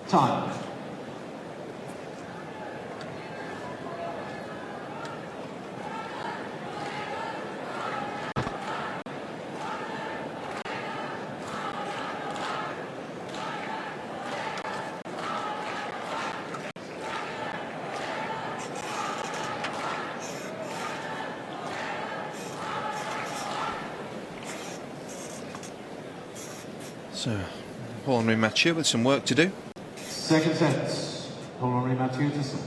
Time. So, Paul-Henri Mathieu with some work to do. Second set. Paul-Henri Mathieu to serve.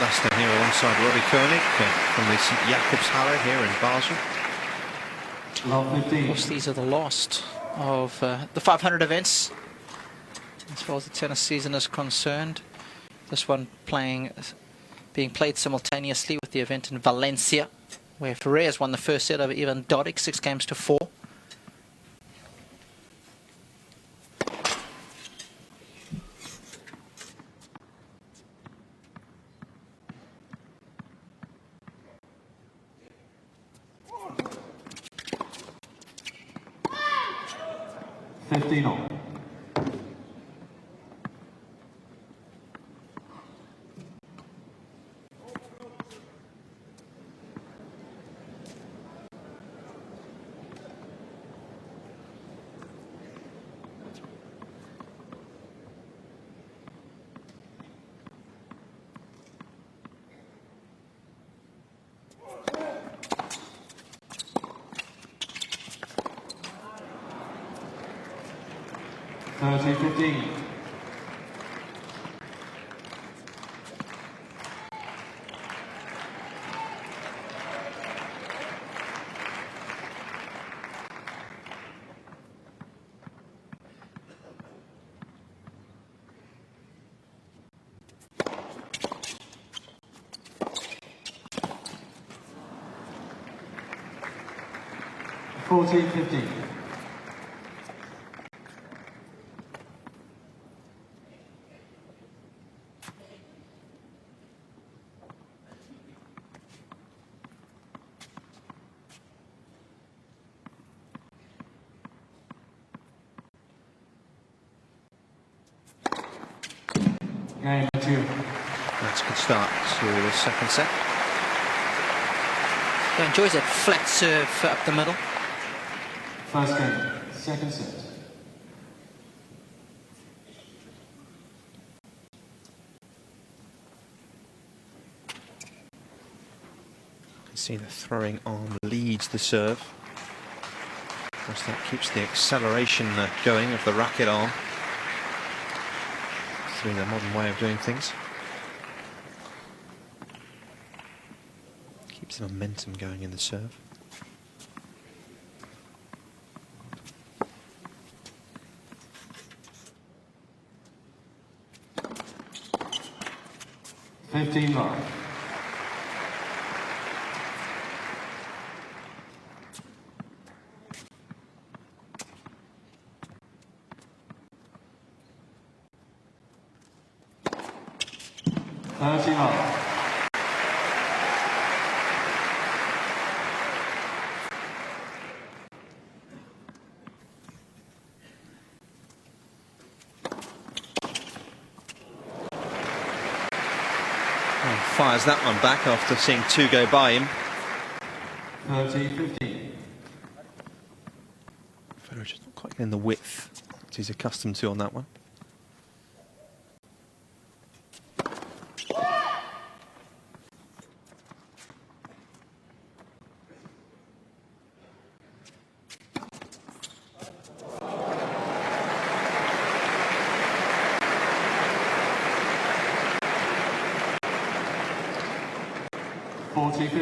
Last time here alongside Robbie Koenig from the St. Jakobshalle here in Basel. Of course, these are the last of the 500 events as far as the tennis season is concerned. This one being played simultaneously with the event in Valencia, where Ferrer has won the first set over Ivan Dodig, 6-4. On. Thirty 15. Fourteen 15. Game 2. That's a good start to the second set. He enjoys that flat serve up the middle. First game, second set. You can see the throwing arm leads the serve. Of course, that keeps the acceleration going of the racket arm through the modern way of doing things. Keeps the momentum going in the serve. $15. $30. Fires that one back after seeing two go by him. 30-15. Federer just not quite getting the width that he's accustomed to on that one.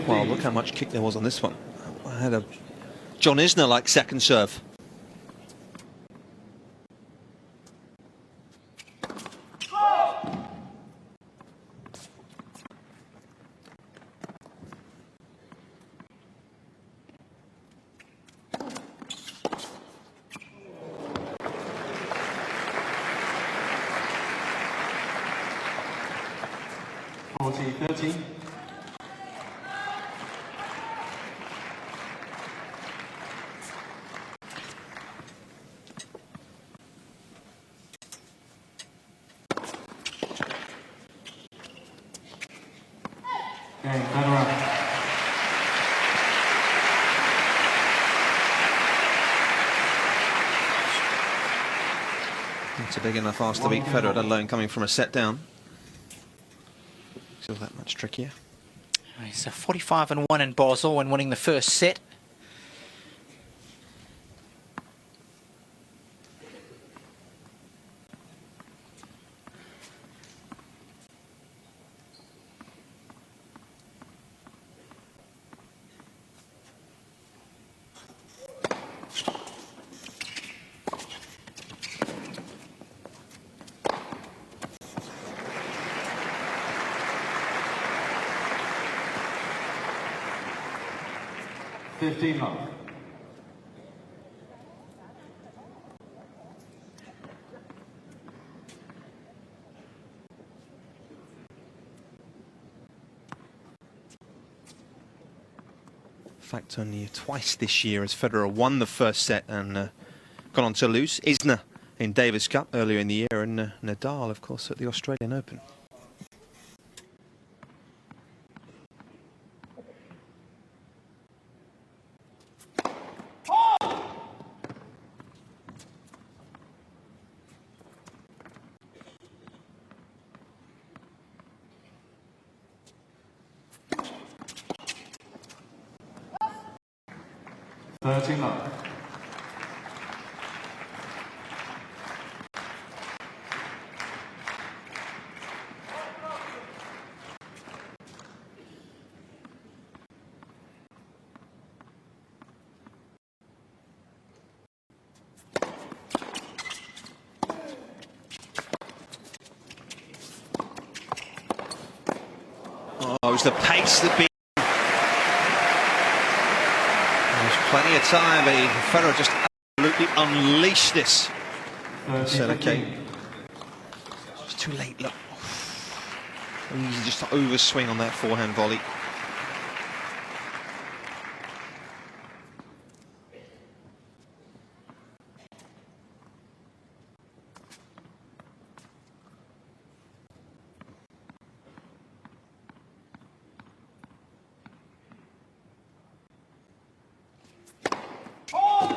Well, look how much kick there was on this one. I had a John Isner-like second serve. 40-30. Okay, Federer. It's a big enough ask to beat Federer, let alone coming from a set down. Still that much trickier. He's 45-1 in Basel when winning the first set. Love. In fact, only twice this year as Federer won the first set and gone on to lose. Isner in Davis Cup earlier in the year, and Nadal, of course, at the Australian Open. Love. Oh, it was the pace that beat. There's plenty of time, but Federer just absolutely unleashed this. So, okay. It's too late, look. Easy just to overswing on that forehand volley. All.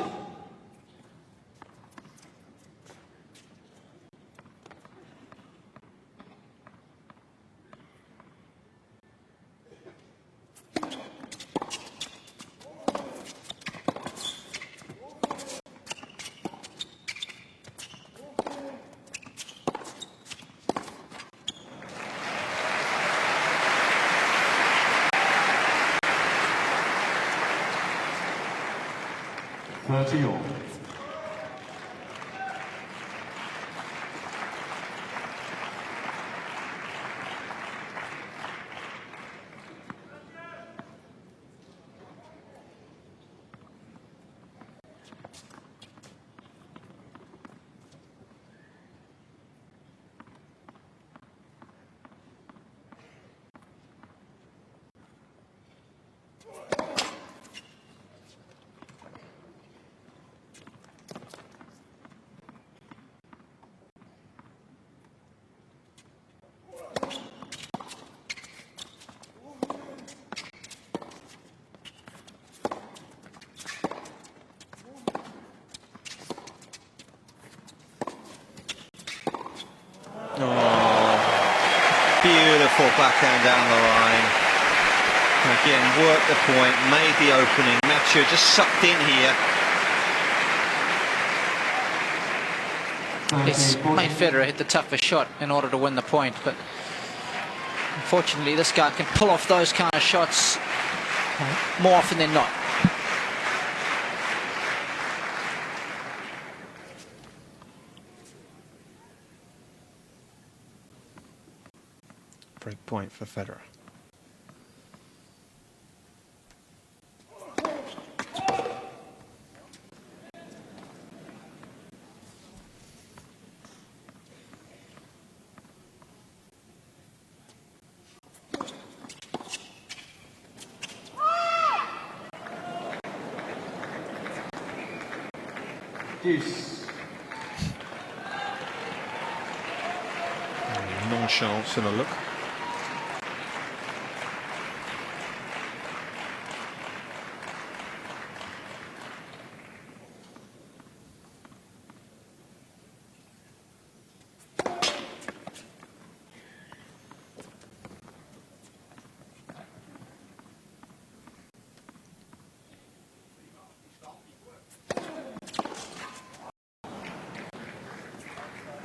Beautiful backhand down the line. Again, worked the point, made the opening. Mathieu just sucked in here. It's made Federer hit the toughest shot in order to win the point, but unfortunately this guy can pull off those kind of shots more often than not. Break point for Federer. Deuce. Nonchalance in a look.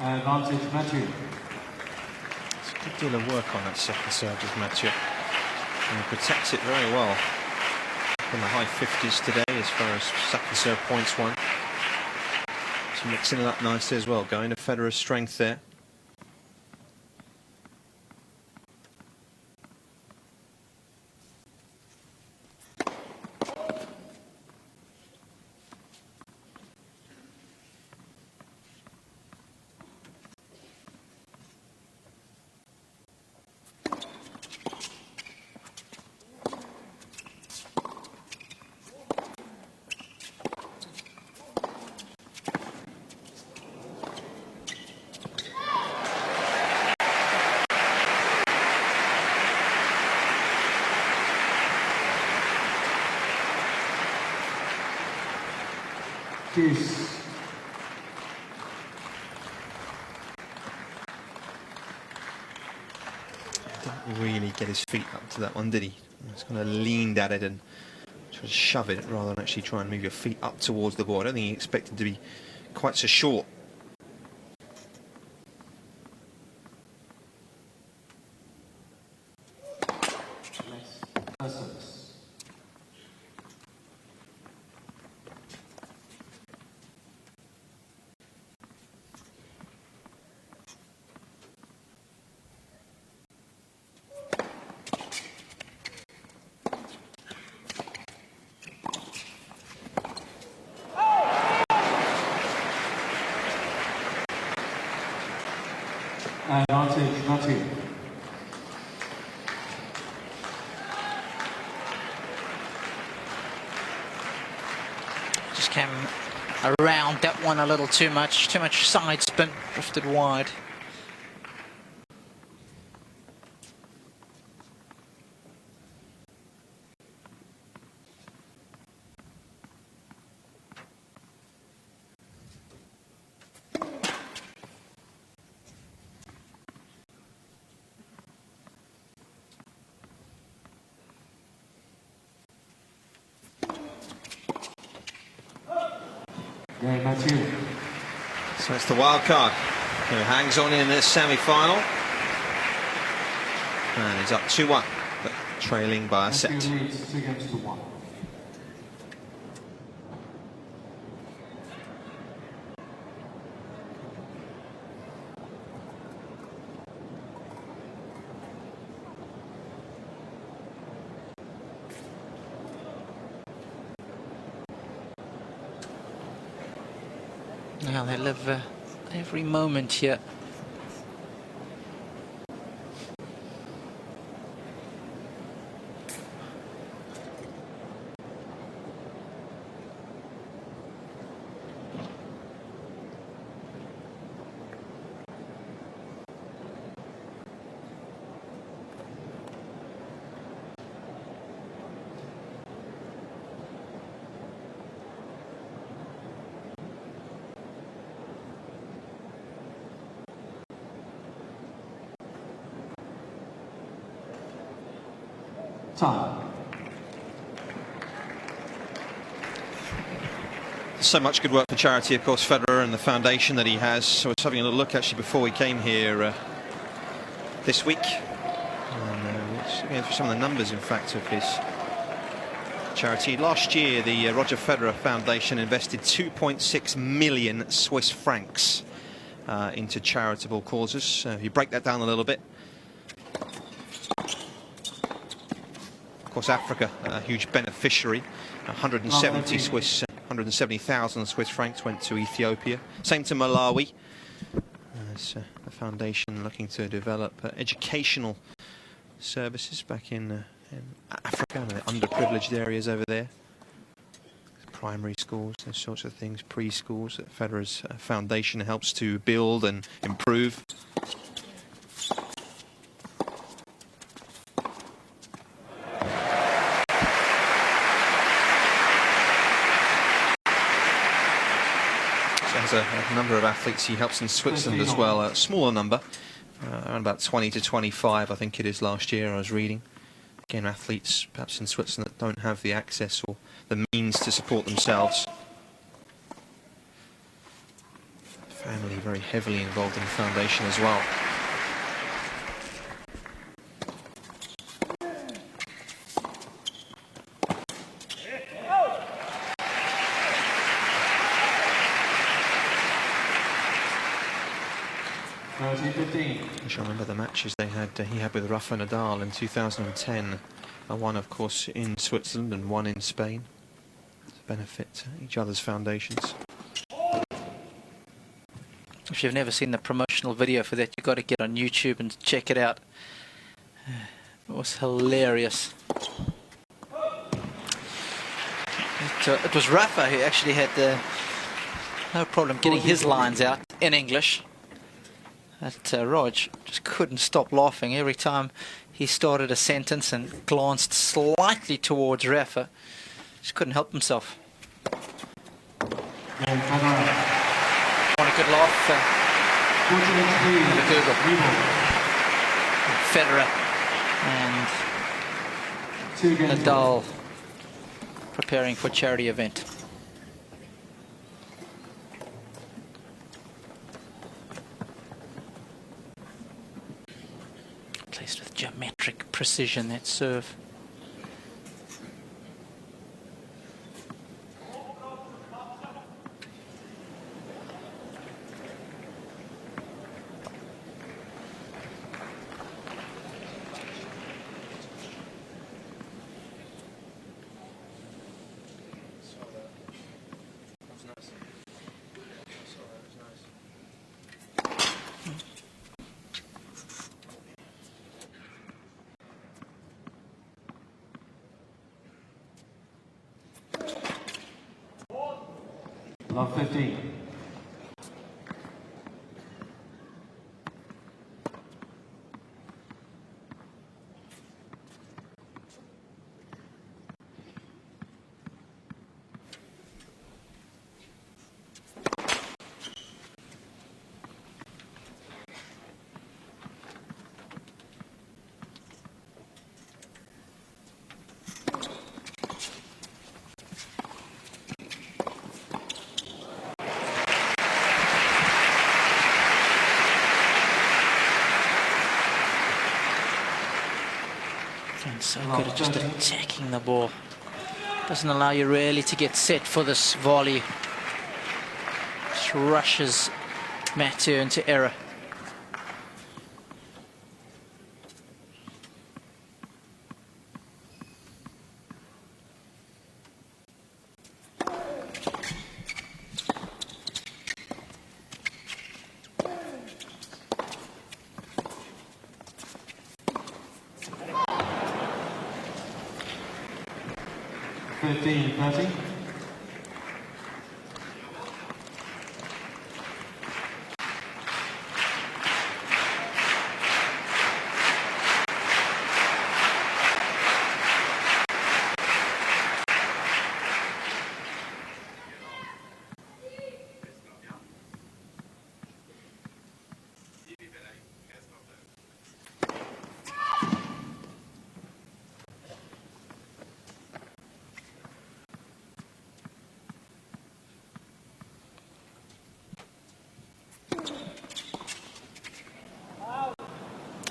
Advantage, Mathieu. It's a good deal of work on that second serve with Mathieu. And he protects it very well. In the high 50s today as far as second serve points won. So mixing it up nicely as well, going to Federer's strength there. Deuce. Didn't really get his feet up to that one, did he? He's kind of leaned at it and tried to shove it rather than actually try and move your feet up towards the ball. I don't think he expected to be quite so short. Advantage, Mathieu. Just came around that one a little too much side spin, drifted wide. Yeah, Mathieu. So it's the wild card who hangs on in this semi-final. And he's up 2-1, but trailing by a set. Mathieu leads 2-1. Now they live every moment here. Time. So much good work for charity, of course, Federer and the foundation that he has. So I was having a little look actually before we came here this week. And just looking for some of the numbers, in fact, of his charity. Last year, the Roger Federer Foundation invested 2.6 million Swiss francs into charitable causes. If you break that down a little bit, of course, Africa, a huge beneficiary. 170,000 Swiss francs went to Ethiopia. Same to Malawi. The foundation looking to develop educational services back in Africa, and the underprivileged areas over there. Primary schools. schools, those sorts of things, preschools that Federer's foundation helps to build and improve. Has a number of athletes he helps in Switzerland as well, a smaller number, around about 20 to 25 I think it is last year I was reading. Again, athletes perhaps in Switzerland that don't have the access or the means to support themselves. Family very heavily involved in the foundation as well. I remember the matches he had with Rafa Nadal in 2010. One, of course, in Switzerland and one in Spain, to benefit each other's foundations. If you've never seen the promotional video for that, you've got to get on YouTube and check it out. It was hilarious. It was Rafa who actually had no problem getting his lines out in English. Raj just couldn't stop laughing every time he started a sentence and glanced slightly towards Rafa. Just couldn't help himself. Want a good laugh? Have a Google. Federer and Nadal preparing for charity event. Placed with geometric precision, that serve. Love 15. So good at just attacking the ball. Doesn't allow you really to get set for this volley. Just rushes Mathieu into error.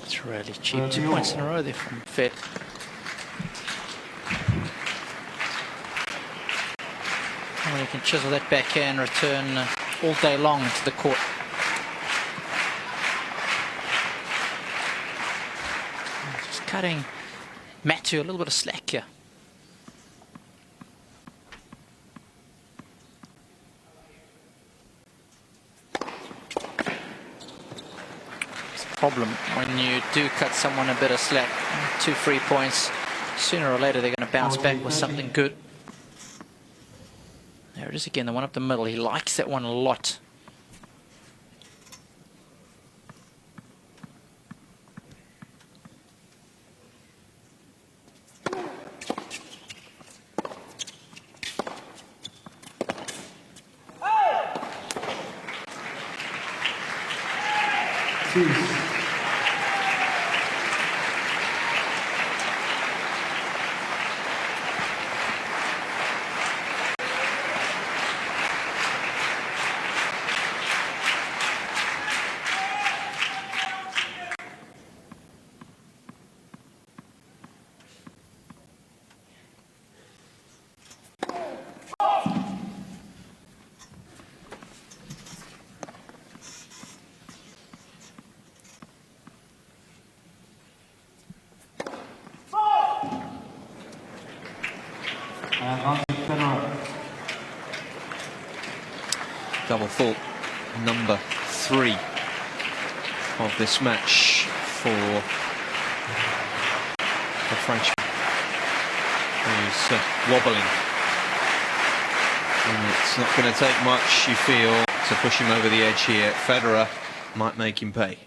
It's really cheap. 2 points in a row there from Fed. Well, you can chisel that backhand return all day long into the court. Just cutting Mathieu a little bit of slack here. Problem when you do cut someone a bit of slack, 2 free points, sooner or later they're going to bounce back with something good. There it is again, the one up the middle. He likes that one a lot. R.Federer. Double fault number 3 of this match for the Frenchman, who's wobbling. And it's not going to take much, you feel, to push him over the edge here. Federer might make him pay.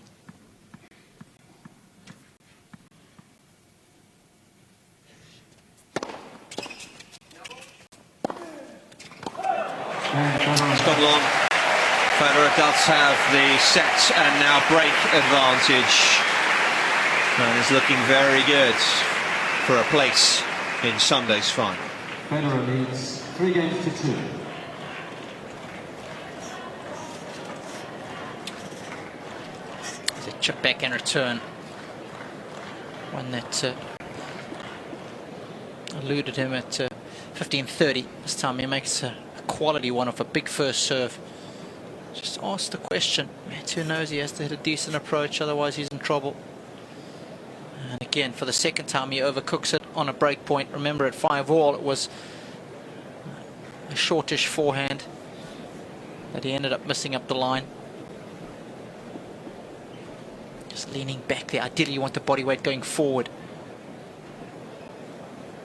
It's gone long. Federer does have the set and now break advantage, and is looking very good for a place in Sunday's final. Federer leads 3-2. There's a chip back and return. One that eluded him at 15-30. This time he makes a quality one off a big first serve. Just ask the question. Mathieu knows he has to hit a decent approach, otherwise he's in trouble. And again, for the second time, he overcooks it on a break point. Remember, at 5-all, it was a shortish forehand that he ended up missing up the line. Just leaning back there. Ideally, you want the body weight going forward.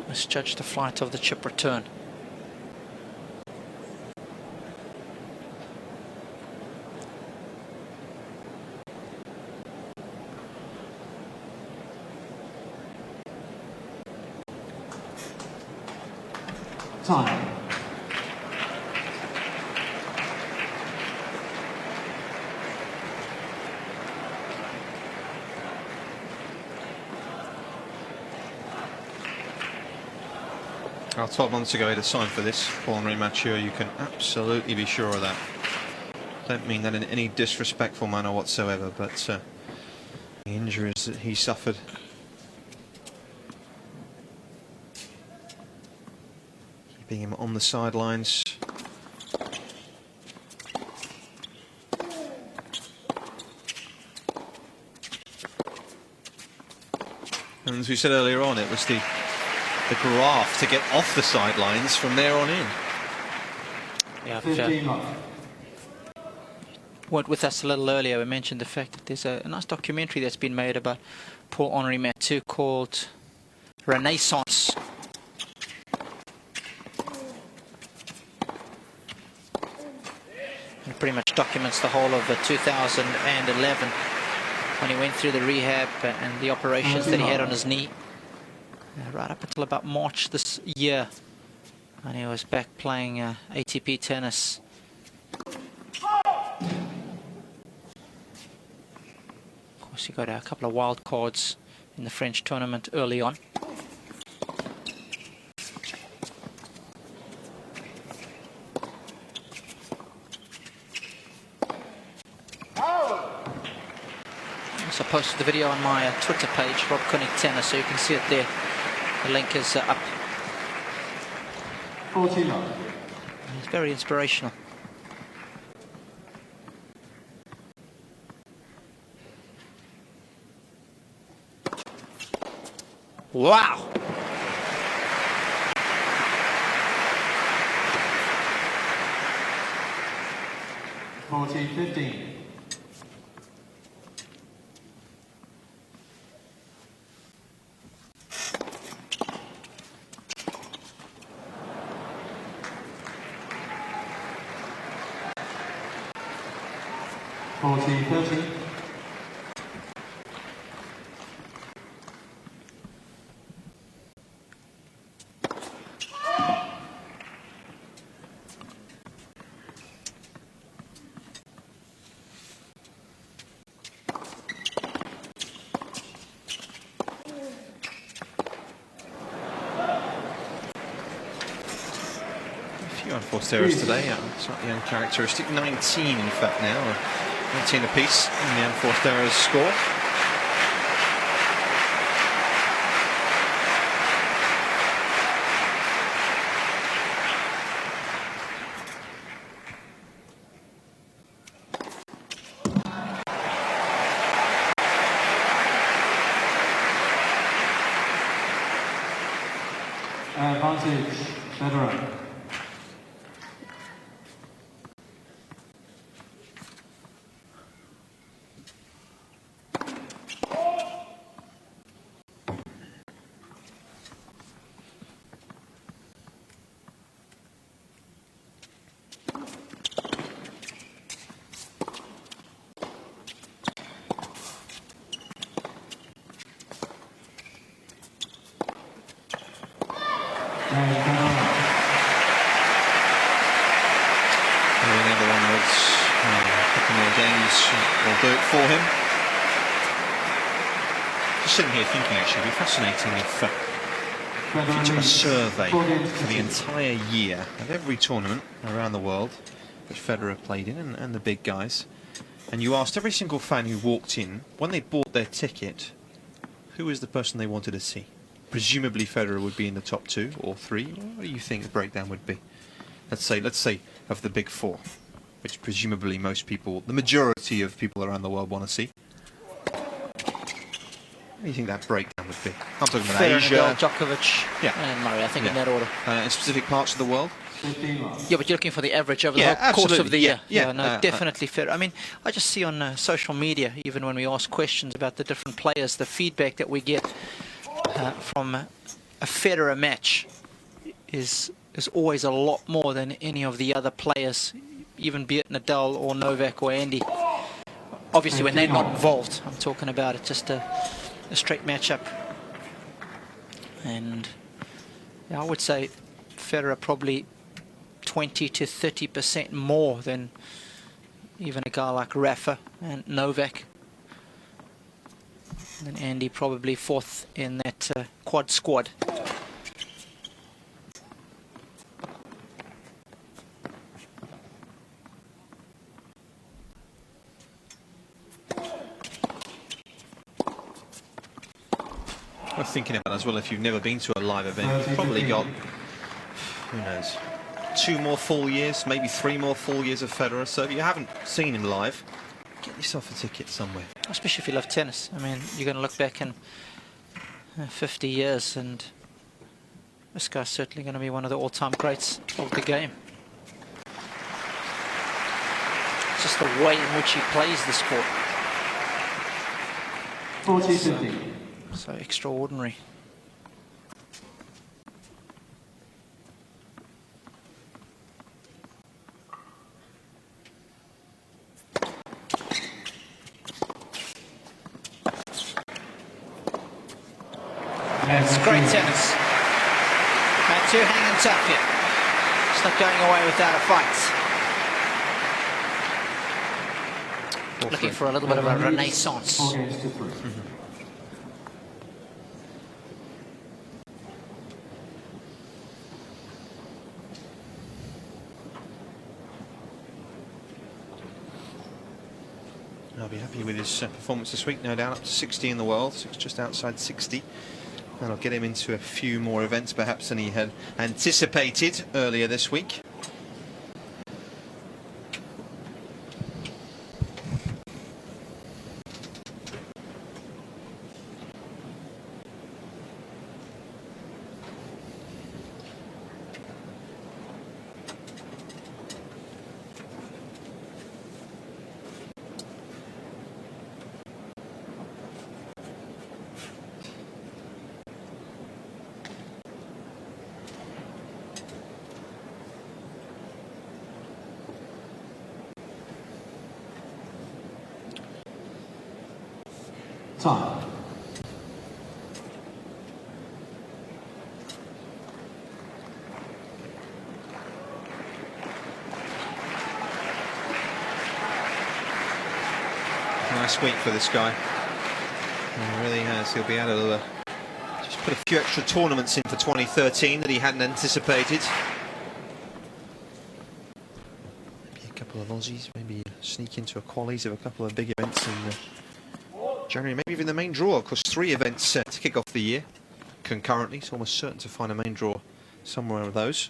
Misjudged the flight of the chip return. Time. Well, 12 months ago, he had a sign for this, Paul-Henri Mathieu. You can absolutely be sure of that. Don't mean that in any disrespectful manner whatsoever, but the injuries that he suffered. Keeping him on the sidelines. And as we said earlier on, it was the graft to get off the sidelines from there on in. Yeah, went with us a little earlier. We mentioned the fact that there's a nice documentary that's been made about Paul-Henri Mathieu called Renaissance. It pretty much documents the whole of 2011 when he went through the rehab and the operations that he had on his knee. Right up until about March this year, and he was back playing ATP tennis. Of course, he got a couple of wild cards in the French tournament early on. I posted the video on my Twitter page, Rob Koenig Tennis, so you can see it there. The link is up. 49. It's very inspirational. Wow! 14-15. 40-30. Few unforced errors today, slightly uncharacteristic. 19 in fact now, 19 apiece in the unforced errors score. Advantage, Federer. Another one that's a couple more games will do it for him. Just sitting here thinking, actually, it'd be fascinating if you took a survey for the entire year of every tournament around the world that Federer played in, and the big guys, and you asked every single fan who walked in, when they bought their ticket, who was the person they wanted to see. Presumably Federer would be in the top 2 or 3. What do you think the breakdown would be? Let's say of the big 4, which presumably most people, the majority of people around the world, want to see. What do you think that breakdown would be? I'm talking about Federer, Asia, Nadal, Djokovic, and Murray, I think, in that order. in specific parts of the world. Yeah, but you're looking for the average over the Yeah, whole course of the year. yeah. No, definitely Federer. I mean, I just see on social media, even when we ask questions about the different players, the feedback that we get from a Federer match is always a lot more than any of the other players, even be it Nadal or Novak or Andy. Obviously, when they're not involved, I'm talking about it, just a straight matchup. And yeah, I would say Federer probably 20 to 30% more than even a guy like Rafa and Novak. And Andy probably 4th in that quad squad. Worth thinking about as well, if you've never been to a live event, you've probably got, who knows, 2 more full years, maybe 3 more full years of Federer. So if you haven't seen him live, get yourself a ticket somewhere. Especially if you love tennis. I mean, you're going to look back in 50 years and this guy's certainly going to be one of the all-time greats of the game. It's just the way in which he plays the sport. 40-50. So extraordinary. It's great tennis. Mathieu hanging tough here. It's not going away without a fight. Looking for a little bit of a renaissance. 4 games to 3. I'll be happy with his performance this week, no doubt, up to 60 in the world, so it's just outside 60. And I'll get him into a few more events perhaps than he had anticipated earlier this week. Time. Nice week for this guy. He really has. He'll be able to just put a few extra tournaments in for 2013 that he hadn't anticipated. Maybe a couple of Aussies, maybe sneak into a qualies of a couple of big events in January, maybe even the main draw. Of course, 3 events to kick off the year concurrently. It's almost certain to find a main draw somewhere of those.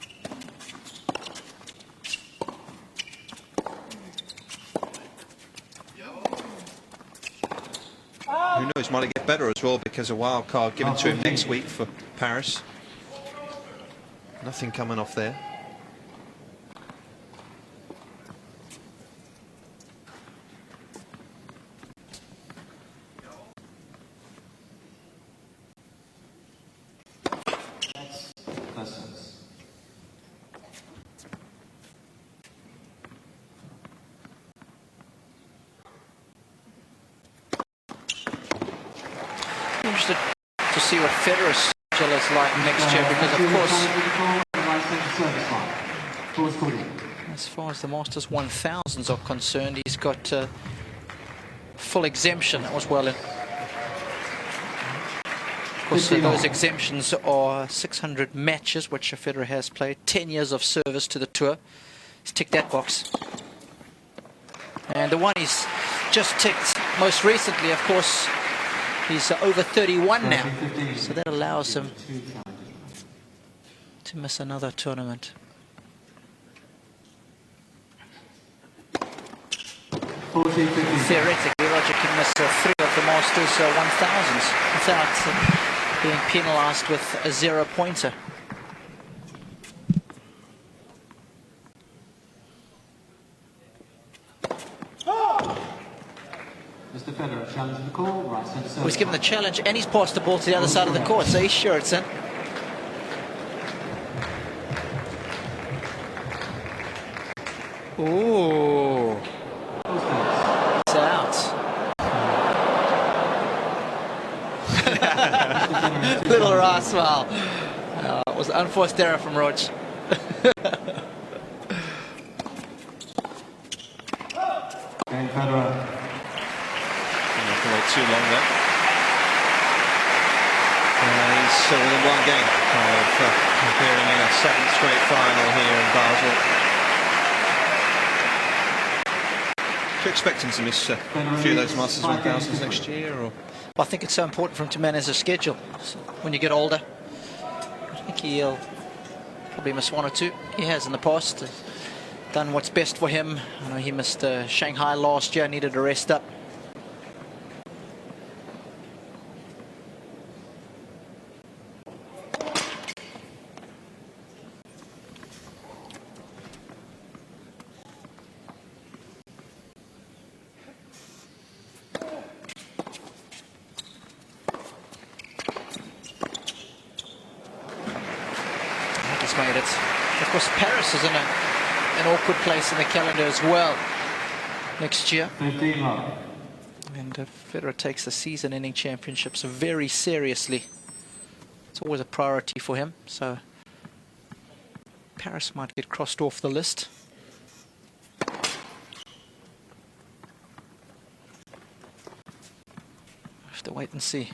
Who knows, might it get better as well because a wild card given to him next week for Paris. Nothing coming off there. Interested to see what Federer's schedule is like next year, because of course, as far as the Masters 1000s are concerned, he's got full exemption as well. Of course, those exemptions are 600 matches, which Federer has played, 10 years of service to the tour. He's ticked that box. And the one he's just ticked most recently, of course, he's over 31 now, so that allows him to miss another tournament. Theoretically, Roger can miss 3 of the Masters 1000s without being penalised with a 0-pointer. Mr. Federer challenging the call, right centre service. He's given the challenge and he's passed the ball to the other side of the court, so he's sure it's in. Ooh. It's out. Little wry smile. It was an unforced error from Rog. Okay, Federer. Not to wait too long there. He's within 1 game of appearing in a 7th straight final here in Basel. Do you expect him to miss a few of those Masters 1000s next year? Or? I think it's so important for him to manage his schedule when you get older. I think he'll probably miss 1 or 2. He has in the past. Done what's best for him. I know he missed Shanghai last year, needed a rest up. Made it. Of course, Paris is in an awkward place in the calendar as well next year. 15 love. And Federer takes the season-ending championships very seriously. It's always a priority for him, so Paris might get crossed off the list. Have to wait and see.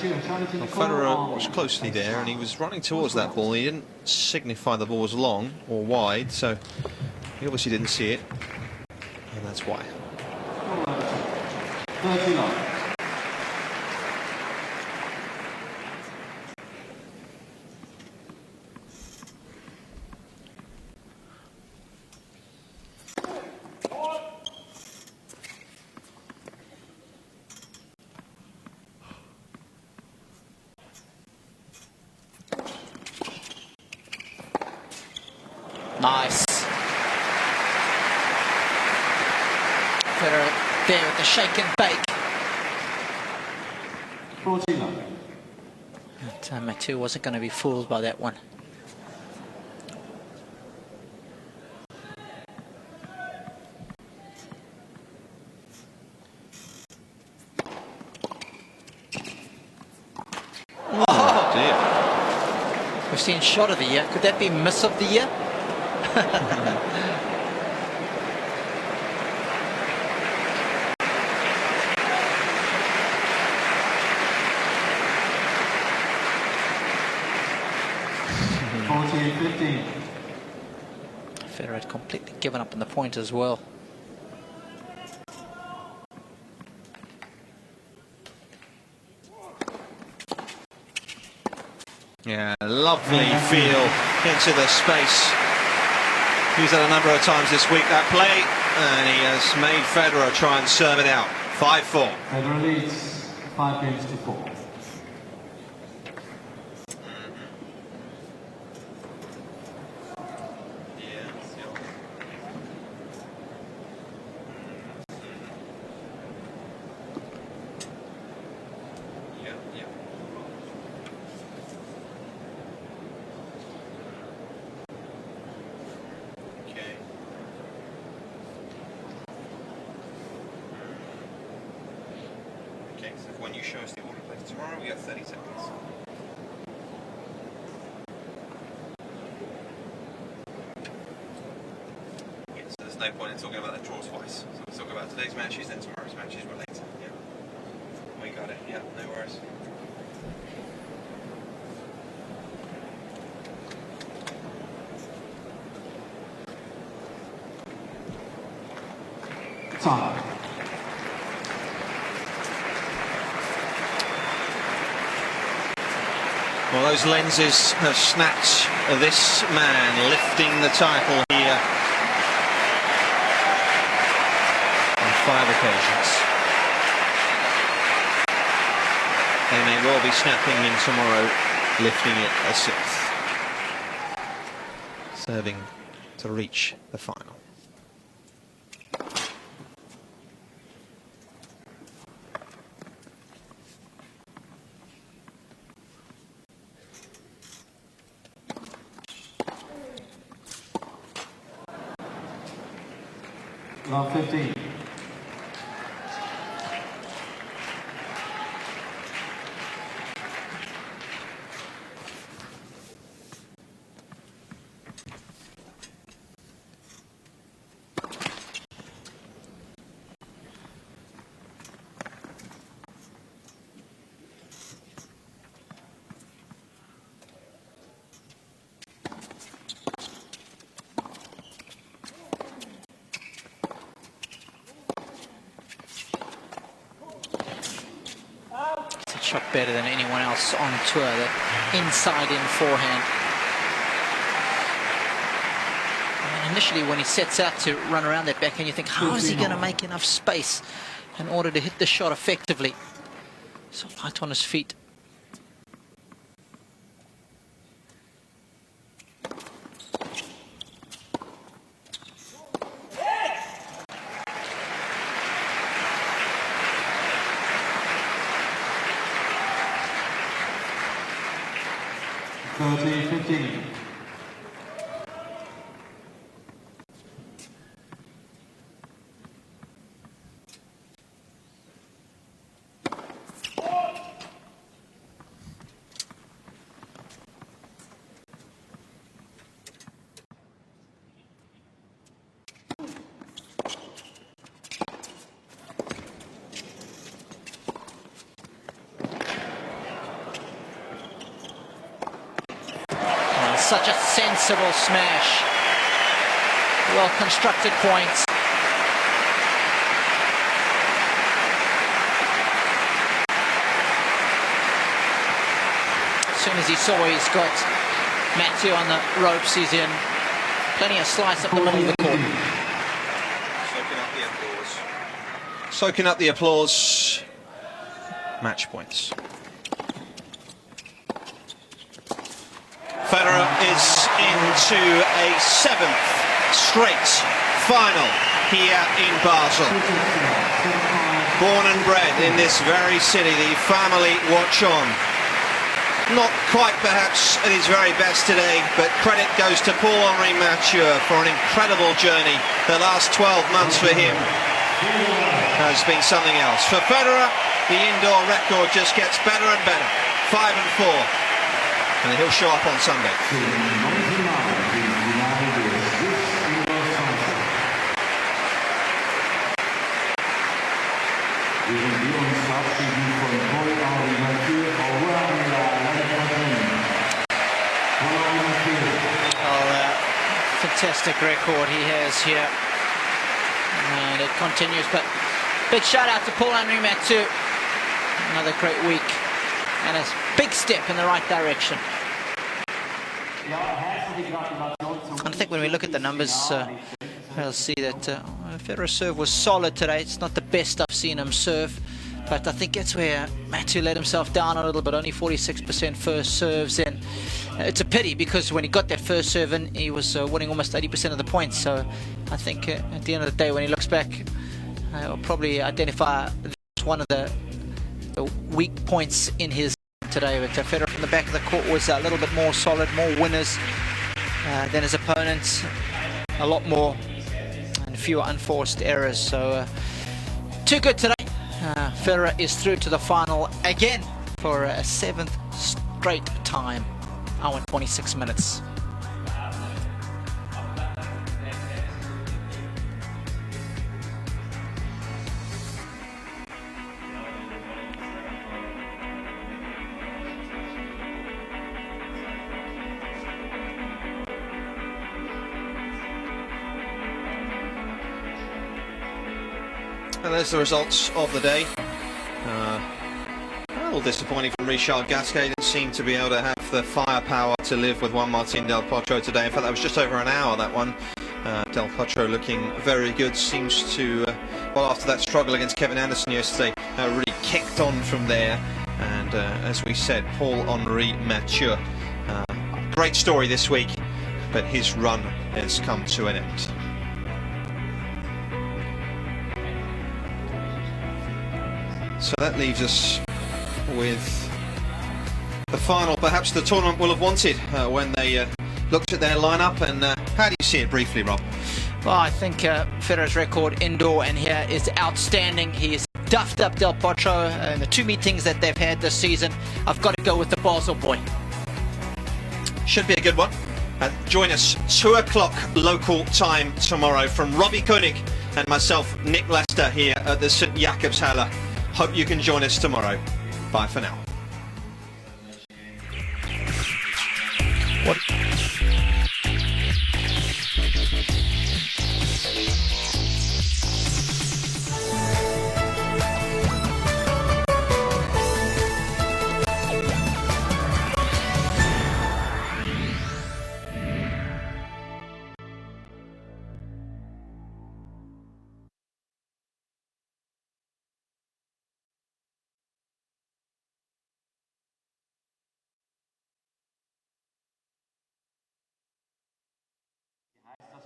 Well, Federer watched closely there and he was running towards that ball. He didn't signify the ball was long or wide, so he obviously didn't see it, and that's why. 30 love. Nice. Federer there with the shake and bake. 40 love. But Mathieu wasn't going to be fooled by that one. we've seen shot of the year. Could that be miss of the year? Federer had completely given up on the point as well. Yeah, lovely feel into the space. Used that a number of times this week, that play, and he has made Federer try and serve it out. 5-4. Federer leads 5 games to 4. When you show us the order plays tomorrow, we have 30 seconds. Yeah, so there's no point in talking about the draws twice. So we'll talk about today's matches, then tomorrow's matches were later. Yeah. We got it. Yeah, no worries. Time. Well, those lenses have snapped this man lifting the title here on 5 occasions. They may well be snapping in tomorrow, lifting it a 6th. Serving to reach the final. Round 15. Shot better than anyone else on tour, that inside-in forehand. And initially when he sets out to run around that backhand, you think, how is he going to make enough space in order to hit the shot effectively? So light on his feet. Such a sensible smash. Well constructed points. As soon as he saw he's got Mathieu on the ropes, he's in. Plenty of slice up the middle of the court. Soaking up the applause. Soaking up the applause. Match points. Federer is into a 7th straight final here in Basel. Born and bred in this very city, the family watch on. Not quite perhaps at his very best today, but credit goes to Paul-Henri Mathieu for an incredible journey. The last 12 months for him has been something else. For Federer, the indoor record just gets better and better. 5 and 4. and he'll show up on Sunday. Fantastic record he has here, and it continues. But big shout out to Paul-Henri Mathieu, another great week and a big step in the right direction. And I think when we look at the numbers, we'll see that Federer's serve was solid today. It's not the best I've seen him serve, but I think that's where Mathieu let himself down a little bit. Only 46% first serves in. It's a pity, because when he got that first serve in, he was winning almost 80% of the points. So I think at the end of the day, when he looks back, he'll probably identify one of the weak points in his today. But Federer from the back of the court was a little bit more solid, more winners than his opponents, a lot more, and fewer unforced errors. So too good today. Federer is through to the final again for a 7th straight time. Hour and 26 minutes. And there's the results of the day. A little disappointing from Richard Gasquet. Didn't seem to be able to have the firepower to live with Juan Martín del Potro today. In fact, that was just over an hour, that one. Del Potro looking very good. Seems to, well, after that struggle against Kevin Anderson yesterday, really kicked on from there. And as we said, Paul-Henri Mathieu. Great story this week, but his run has come to an end. So that leaves us with the final, perhaps the tournament will have wanted when they looked at their lineup. And how do you see it briefly, Rob? Well, I think Federer's record indoor and here is outstanding. He's duffed up Del Potro in the 2 meetings that they've had this season. I've got to go with the Basel boy. Should be a good one. Join us 2 o'clock local time tomorrow from Robbie Koenig and myself, Nick Lester, here at the St Jakobshalle. Hope you can join us tomorrow. Bye for now. What?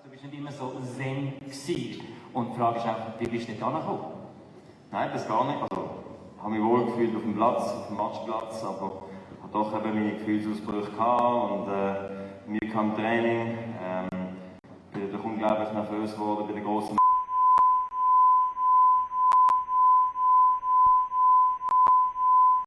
Du bist nicht immer so zen gewesen. Und die Frage ist auch, wie bist du da angekommen? Nein, das gar nicht. Also, ich habe mich wohl gefühlt auf dem Platz, auf dem Matchplatz, aber ich habe doch eben meine Gefühlsausbrüche gehabt und Mühe im Training. Ich bin doch unglaublich nervös geworden bei der grossen